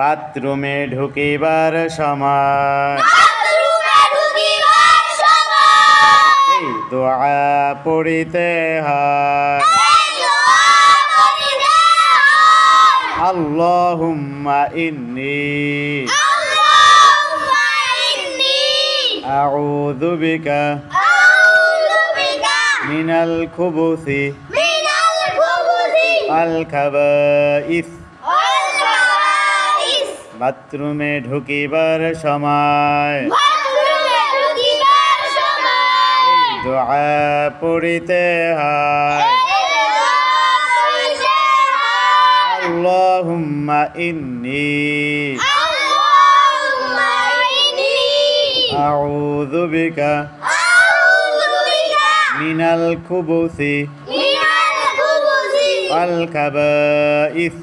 বাথরুমে ঢুকিবার সময় এই দোয়া পড়িতে হয় আল্লাহুম্মা ইন্নী আউযু বিকা মিনাল খুবুসি আল খাবাইস বাথরুমে ঢুকিবার সময় দোয়া পড়িতে হয় আল্লাহুম্মা ইন্নী আউযু বিকা মিনাল খুবুসি ওয়াল খাবাইস